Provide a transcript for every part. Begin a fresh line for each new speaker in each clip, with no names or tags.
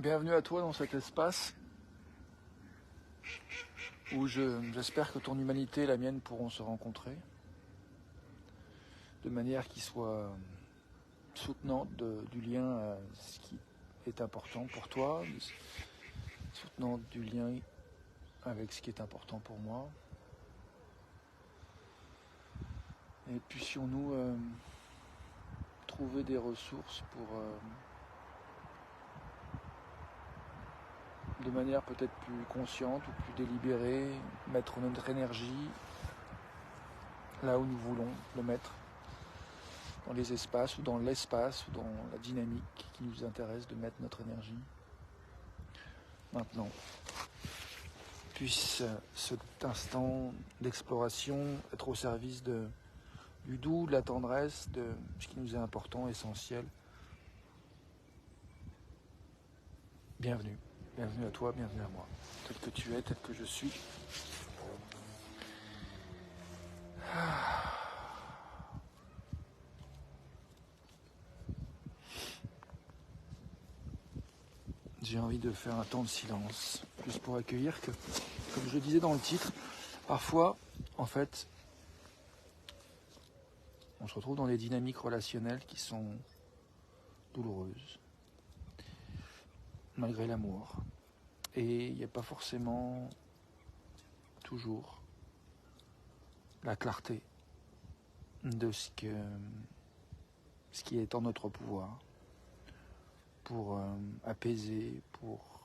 Bienvenue à toi dans cet espace où j'espère que ton humanité et la mienne pourront se rencontrer de manière qui soit soutenante du lien à ce qui est important pour toi, soutenante du lien avec ce qui est important pour moi. Et puissions-nous trouver des ressources pour, de manière peut-être plus consciente ou plus délibérée, mettre notre énergie là où nous voulons le mettre, dans les espaces ou dans l'espace ou dans la dynamique qui nous intéresse de mettre notre énergie. Maintenant, puisse cet instant d'exploration être au service du doux, de la tendresse, de ce qui nous est important, essentiel. Bienvenue. Bienvenue à toi, bienvenue à moi. Tel que tu es, tel que je suis. J'ai envie de faire un temps de silence, juste pour accueillir que, comme je le disais dans le titre, parfois, en fait, on se retrouve dans des dynamiques relationnelles qui sont douloureuses, malgré l'amour. Et il n'y a pas forcément toujours la clarté de ce qui est en notre pouvoir pour apaiser, pour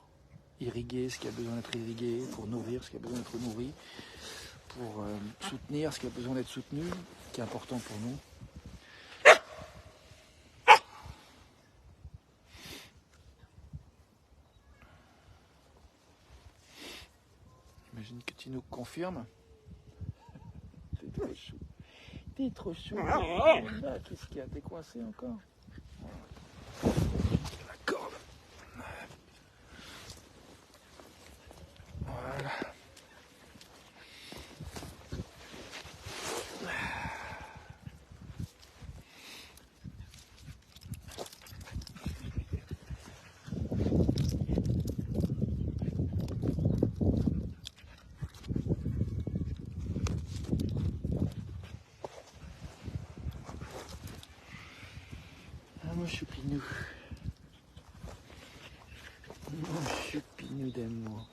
irriguer ce qui a besoin d'être irrigué, pour nourrir ce qui a besoin d'être nourri, pour soutenir ce qui a besoin d'être soutenu, qui est important pour nous. J'imagine que tu nous confirmes. T'es trop chou. T'es trop chou. Qu'est-ce qu'il y a? T'es coincé encore? La corde. Voilà. Mon choupinou. Mon choupinou d'amour.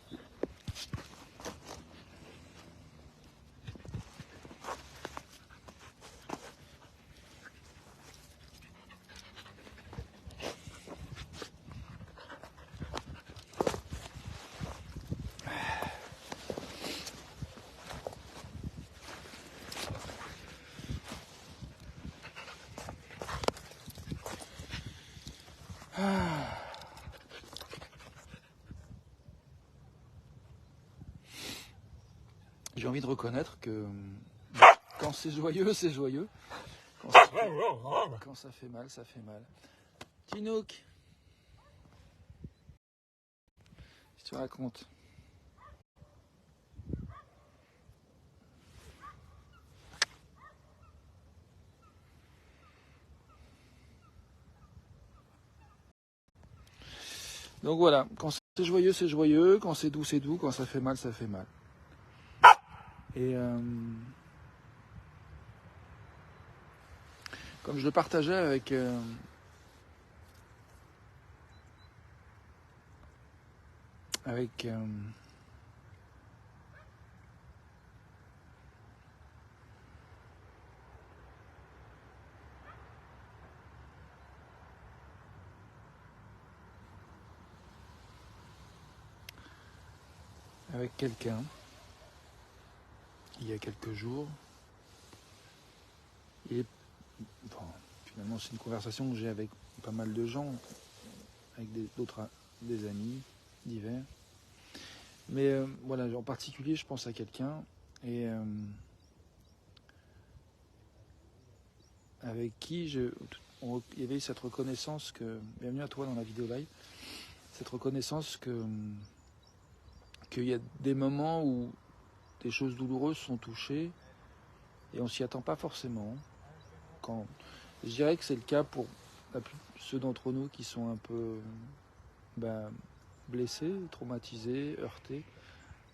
J'ai envie de reconnaître que quand c'est joyeux, c'est joyeux. Quand ça fait mal, ça fait mal. Tinouk, je te raconte. Donc voilà, quand c'est joyeux, c'est joyeux. Quand c'est doux, c'est doux. Quand ça fait mal, ça fait mal. Et comme je le partageais avec quelqu'un il y a quelques jours, et bon, finalement c'est une conversation que j'ai avec pas mal de gens, avec des amis divers. Mais voilà, en particulier, je pense à quelqu'un et avec qui il y avait cette reconnaissance que, bienvenue à toi dans la vidéo live, cette reconnaissance qu'il y a des moments où des choses douloureuses sont touchées et on s'y attend pas forcément. Je dirais que c'est le cas pour ceux d'entre nous qui sont un peu blessé, traumatisé, heurté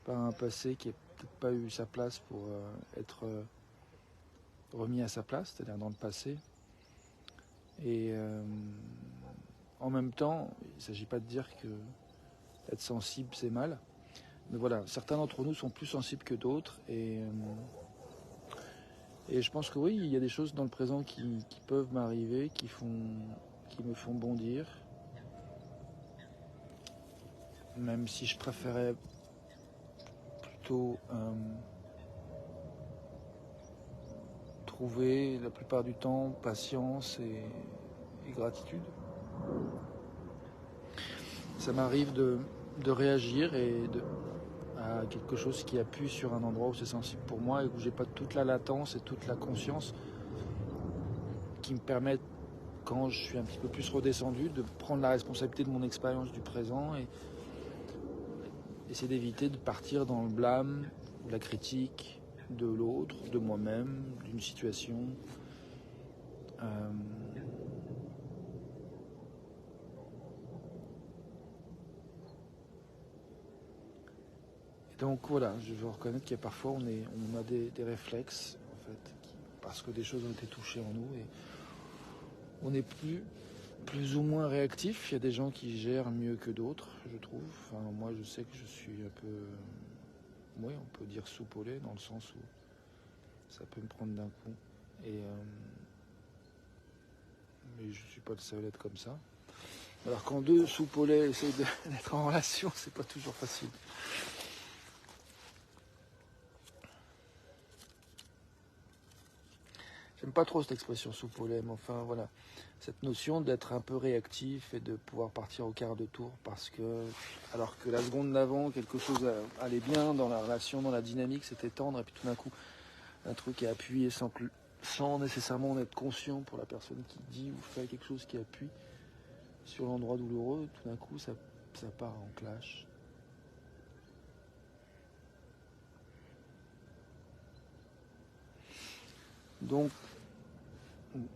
par un passé qui n'a peut-être pas eu sa place pour être remis à sa place, c'est-à-dire dans le passé. Et en même temps, il ne s'agit pas de dire que être sensible c'est mal, mais voilà, certains d'entre nous sont plus sensibles que d'autres, et je pense que oui, il y a des choses dans le présent qui peuvent m'arriver, qui me font bondir, même si je préférais plutôt trouver la plupart du temps patience et gratitude. Ça m'arrive de réagir à quelque chose qui appuie sur un endroit où c'est sensible pour moi et où j'ai pas toute la latence et toute la conscience qui me permettent, quand je suis un petit peu plus redescendu, de prendre la responsabilité de mon expérience du présent et essayer d'éviter de partir dans le blâme, la critique de l'autre, de moi-même, d'une situation. Donc voilà, je veux reconnaître qu'il y a parfois on a des réflexes en fait, parce que des choses ont été touchées en nous et on est plus ou moins réactif. Il y a des gens qui gèrent mieux que d'autres, je trouve. Enfin, moi je sais que je suis un peu, oui, on peut dire soupolé dans le sens où ça peut me prendre d'un coup. Mais je suis pas le seul à être comme ça. Alors quand deux soupolés essayent d'être en relation, c'est pas toujours facile. J'aime pas trop cette expression soupolé, mais enfin voilà, cette notion d'être un peu réactif et de pouvoir partir au quart de tour parce que, alors que la seconde d'avant, quelque chose allait bien dans la relation, dans la dynamique, c'était tendre, et puis tout d'un coup, un truc est appuyé sans nécessairement en être conscient pour la personne qui dit ou fait quelque chose qui appuie sur l'endroit douloureux, tout d'un coup, ça part en clash. Donc,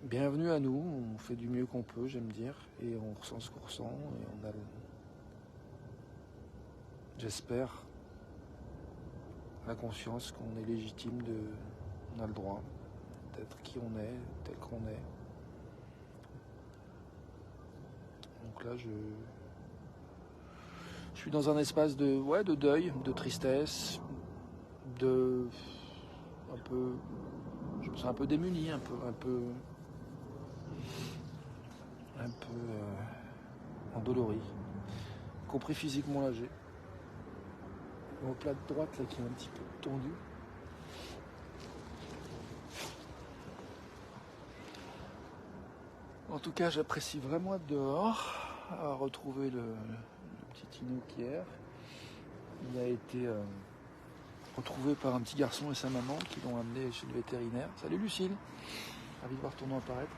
bienvenue à nous, on fait du mieux qu'on peut, j'aime dire, et on ressent ce qu'on ressent, et on a, j'espère, la conscience qu'on est légitime, on a le droit d'être qui on est, tel qu'on est. Donc là, je suis dans un espace de deuil, de tristesse, je me sens un peu démuni, un peu endolori, y compris physiquement là, j'ai mon plat de droite là qui est un petit peu tendu. En tout cas, j'apprécie vraiment être dehors, à retrouver le petit Tinouk hier. Il a été retrouvé par un petit garçon et sa maman qui l'ont amené chez le vétérinaire. Salut Lucille, ravi de voir ton nom apparaître.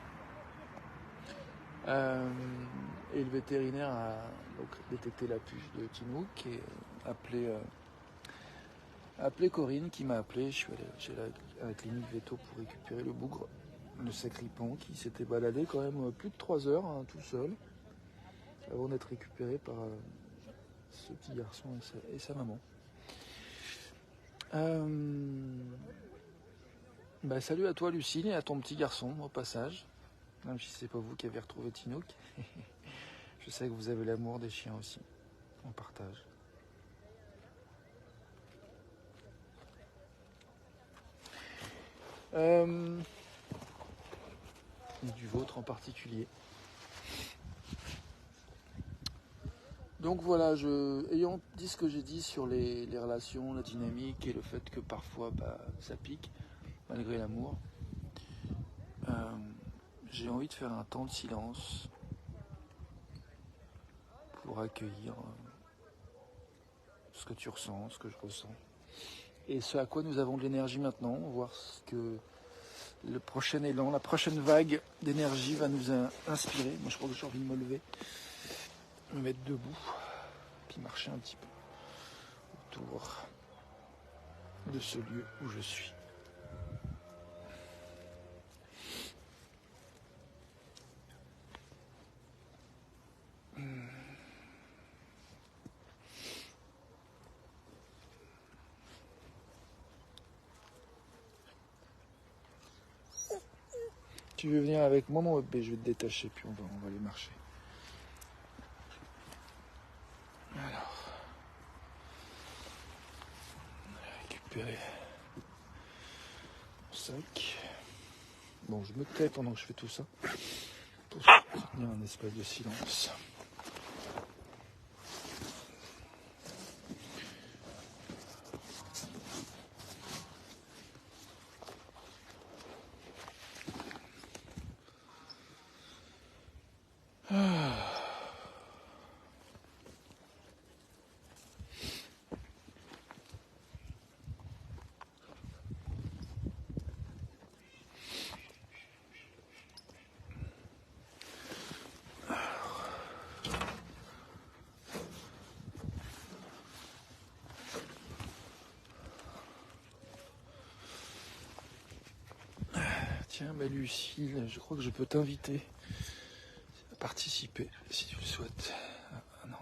Et le vétérinaire a donc détecté la puce de Tinouk et appelé Corinne qui m'a appelé. Je suis allé chez la clinique Veto pour récupérer le bougre, le sacripant qui s'était baladé quand même plus de 3 heures tout seul avant d'être récupéré par ce petit garçon et sa maman. Salut à toi Lucille et à ton petit garçon au passage, même si c'est pas vous qui avez retrouvé Tinouk. Je sais que vous avez l'amour des chiens aussi, on partage. Du vôtre en particulier. Donc voilà, ayant dit ce que j'ai dit sur les relations, la dynamique et le fait que parfois ça pique, malgré l'amour, j'ai envie de faire un temps de silence pour accueillir ce que tu ressens, ce que je ressens. Et ce à quoi nous avons de l'énergie maintenant, voir ce que le prochain élan, la prochaine vague d'énergie va nous inspirer. Moi je crois que j'ai envie de me lever, me mettre debout, puis marcher un petit peu autour de ce lieu où je suis. Tu veux venir avec moi, mon bébé? Je vais te détacher, puis on va aller marcher. Alors, récupérer mon sac. Bon, je me tais pendant que je fais tout ça, pour tenir un espace de silence. Tiens, mais Lucille, je crois que je peux t'inviter à participer, si tu le souhaites. Ah non,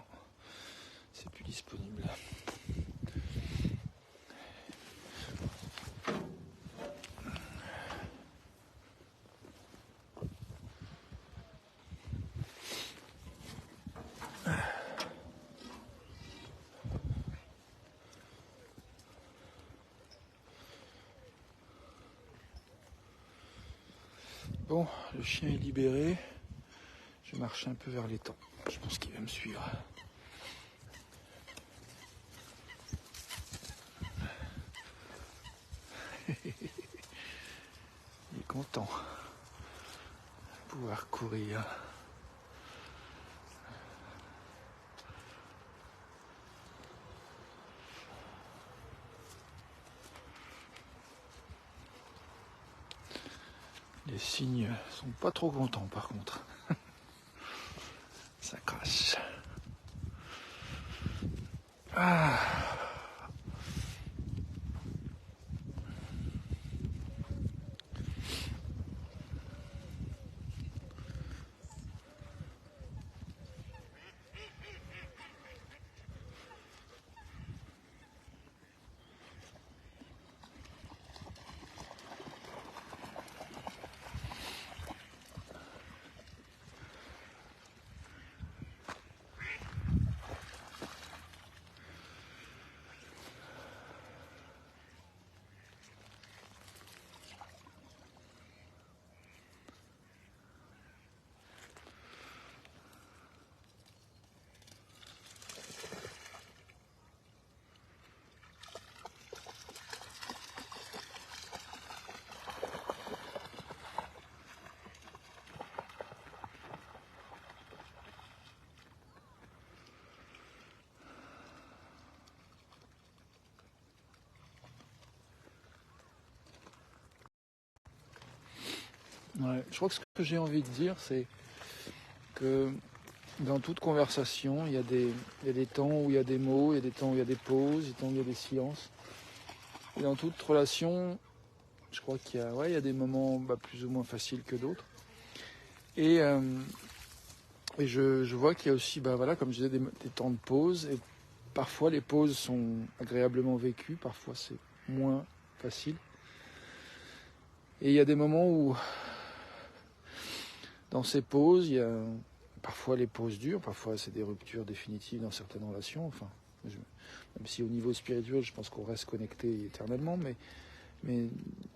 c'est plus disponible. Bon, le chien est libéré. Je vais marcher un peu vers l'étang. Je pense qu'il va me suivre. Il est content de pouvoir courir. Les cygnes sont pas trop contents par contre. Ça crache. Ah. Ouais, je crois que ce que j'ai envie de dire, c'est que dans toute conversation, il y a des temps où il y a des mots, il y a des temps où il y a des pauses, il y a des temps où il y a des silences. Et dans toute relation, je crois qu'il y a, il y a des moments plus ou moins faciles que d'autres. Et je vois qu'il y a aussi, comme je disais, des temps de pause. Et parfois, les pauses sont agréablement vécues, parfois c'est moins facile. Et il y a des moments où, dans ces pauses, il y a parfois les pauses dures, parfois c'est des ruptures définitives dans certaines relations. Enfin, même si au niveau spirituel, je pense qu'on reste connecté éternellement, mais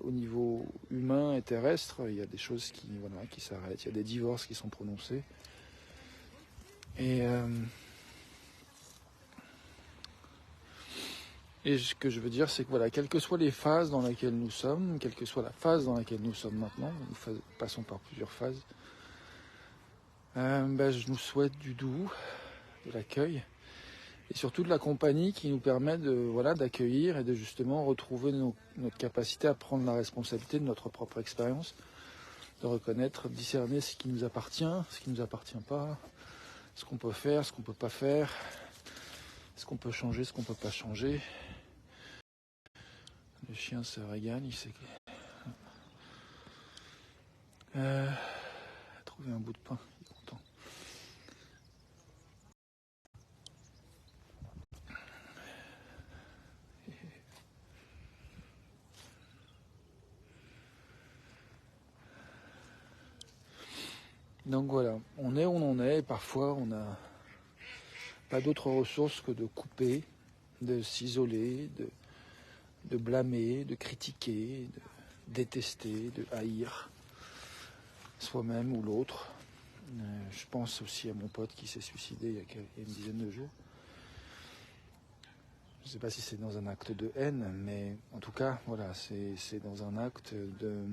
au niveau humain et terrestre, il y a des choses qui s'arrêtent. Il y a des divorces qui sont prononcés. Et ce que je veux dire, c'est que quelles que soient les phases dans lesquelles nous sommes, quelle que soit la phase dans laquelle nous sommes maintenant, nous passons par plusieurs phases, je nous souhaite du doux, de l'accueil, et surtout de la compagnie qui nous permet d'accueillir et de justement retrouver notre capacité à prendre la responsabilité de notre propre expérience, de reconnaître, de discerner ce qui nous appartient, ce qui ne nous appartient pas, ce qu'on peut faire, ce qu'on ne peut pas faire, ce qu'on peut changer, ce qu'on ne peut pas changer. Le chien se régale, il sait trouver un bout de pain, il est content. Donc voilà, on est où on en est, et parfois on n'a pas d'autre ressource que de couper, de s'isoler, de blâmer, de critiquer, de détester, de haïr soi-même ou l'autre. Je pense aussi à mon pote qui s'est suicidé il y a une dizaine de jours. Je ne sais pas si c'est dans un acte de haine, mais en tout cas, voilà, c'est dans un acte de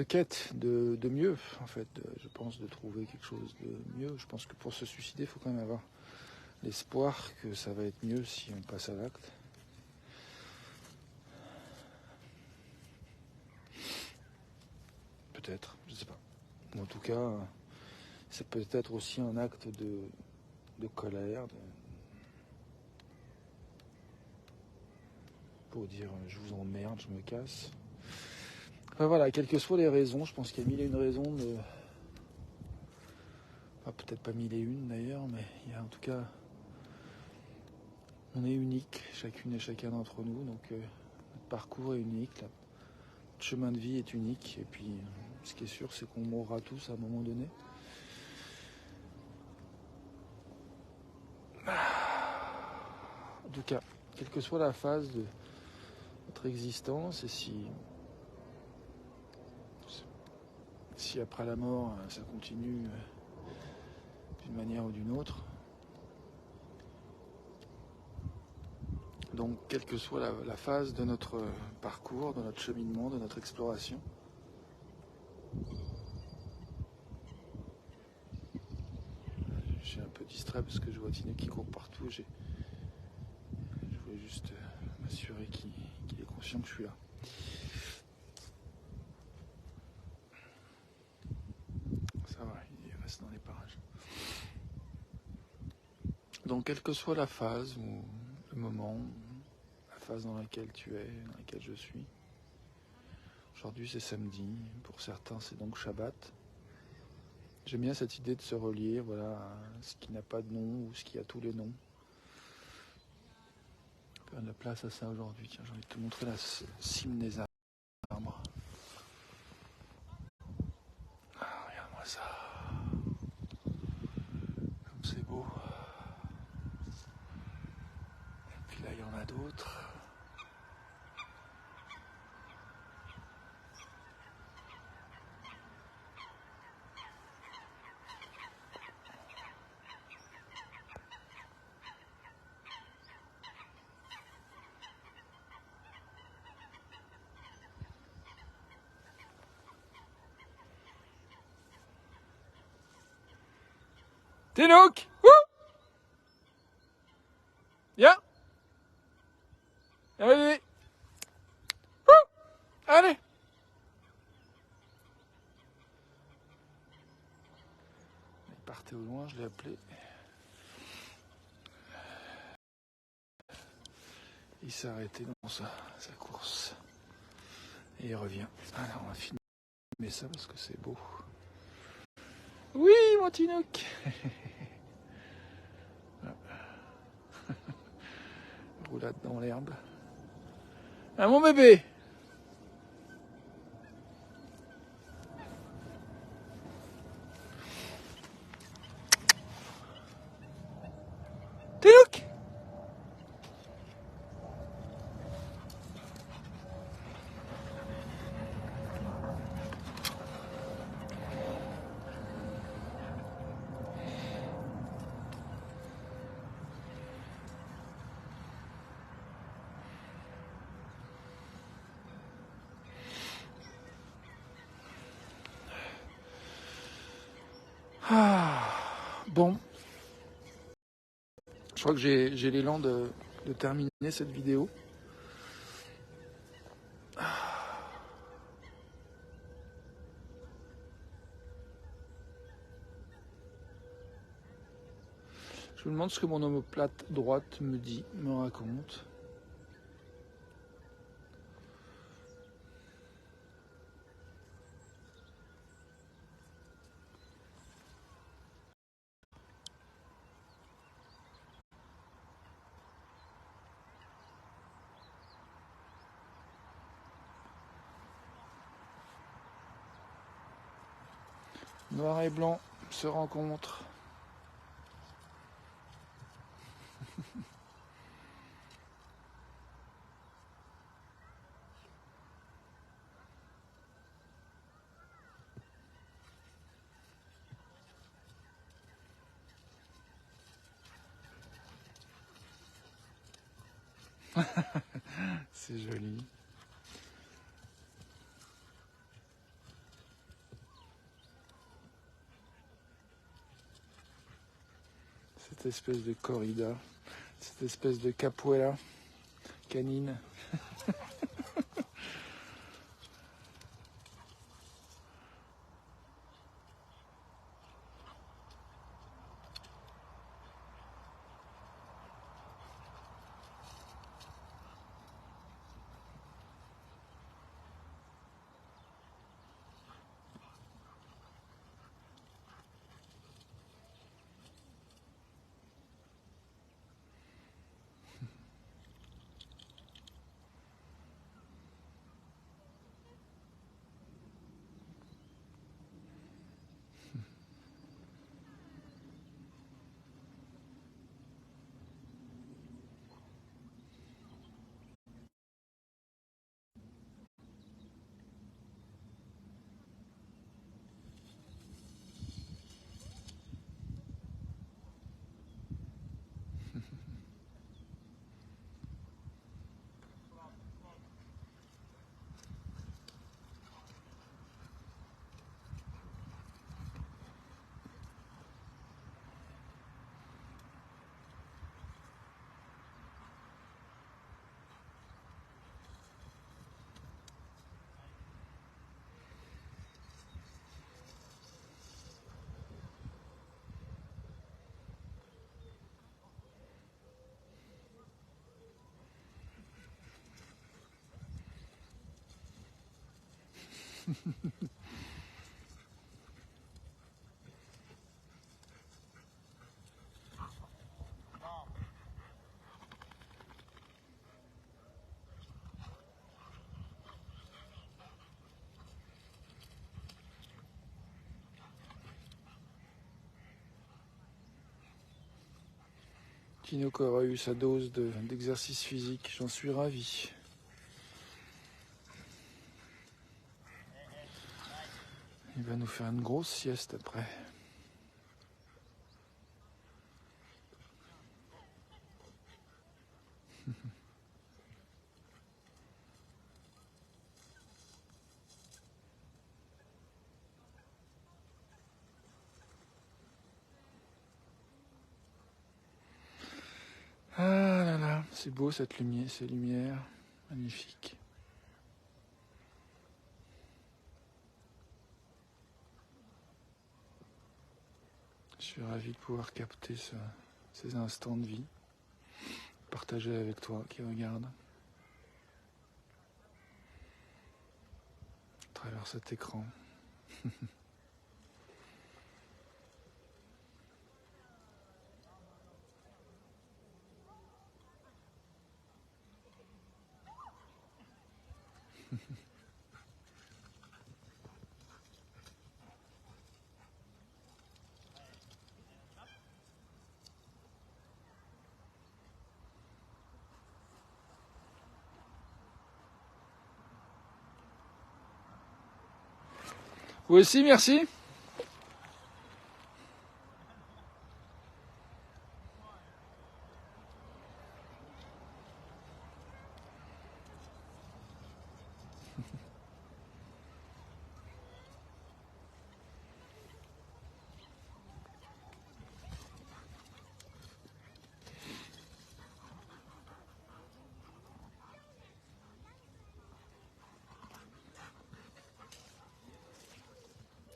quête, de mieux, en fait. Je pense de trouver quelque chose de mieux. Je pense que pour se suicider, il faut quand même avoir l'espoir que ça va être mieux si on passe à l'acte. Peut-être, je ne sais pas. En tout cas, c'est peut-être aussi un acte de colère, pour dire je vous emmerde, je me casse. Enfin voilà, quelles que soient les raisons, je pense qu'il y a mille et une raisons de... Enfin, peut-être pas mille et une d'ailleurs, mais il y a en tout cas... On est unique, chacune et chacun d'entre nous, donc notre parcours est unique, notre chemin de vie est unique, et puis ce qui est sûr, c'est qu'on mourra tous à un moment donné. En tout cas, quelle que soit la phase de notre existence, et si après la mort, ça continue d'une manière ou d'une autre, donc quelle que soit la phase de notre parcours, de notre cheminement, de notre exploration, j'ai un peu distrait parce que je vois Tino qui court partout, je voulais juste m'assurer qu'il est conscient que je suis là. Ça va, il reste dans les parages. Donc quelle que soit la phase ou le moment, la phase dans laquelle tu es, dans laquelle je suis, aujourd'hui c'est samedi, pour certains c'est donc Shabbat. J'aime bien cette idée de se relier, voilà, à ce qui n'a pas de nom ou ce qui a tous les noms. Faire de la place à ça aujourd'hui. Tiens, j'ai envie de te montrer la cime des arbres. Ah, regarde-moi ça. Comme c'est beau. Et puis là, il y en a d'autres. Tinouk! Viens! Viens, bébé! Allez! Il partait au loin, je l'ai appelé. Il s'est arrêté dans sa course. Et il revient. Alors on va filmer ça parce que c'est beau. Oui, mon Tinouk! Roulade dans l'herbe. Ah, mon bébé! Tinouk! Ah, bon. Je crois que j'ai l'élan de terminer cette vidéo. Je me demande ce que mon omoplate droite me dit, me raconte. Noir et blanc se rencontrent. C'est joli. Cette espèce de corrida, cette espèce de capoeira canine. Tinook aura eu sa dose d'exercice physique, j'en suis ravi. Il va nous faire une grosse sieste après. Ah là là, c'est beau cette lumière, ces lumières, magnifiques. Je suis ravi de pouvoir capter ces instants de vie, partager avec toi qui regarde à travers cet écran. Vous aussi, merci.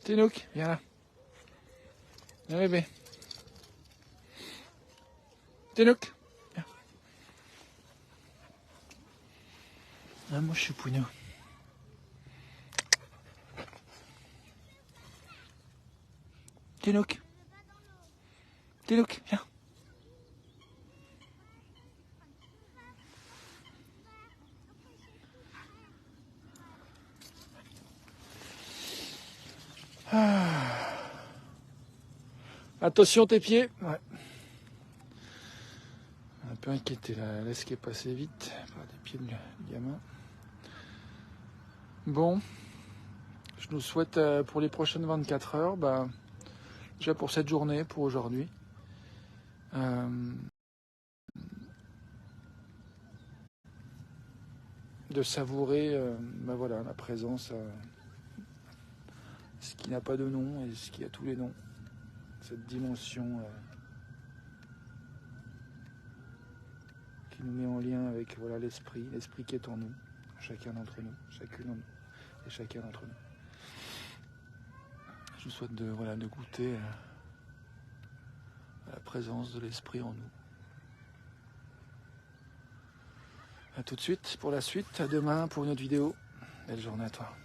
Tinook, viens là. Viens bébé. Tinook, viens. Ah, moi je suis Pouinou. Tinook. Tinook, viens. Ah. Attention tes pieds. Ouais. Un peu inquiété la laisse qui est passée vite par les pieds du gamin. Bon, je nous souhaite pour les prochaines 24 heures, déjà pour cette journée, pour aujourd'hui, de savourer voilà, la présence, ce qui n'a pas de nom et ce qui a tous les noms, cette dimension qui nous met en lien avec voilà, l'esprit qui est en nous, chacun d'entre nous, chacune et chacun d'entre nous. Je vous souhaite de goûter à la présence de l'esprit en nous. A tout de suite pour la suite, à demain pour une autre vidéo. Belle journée à toi.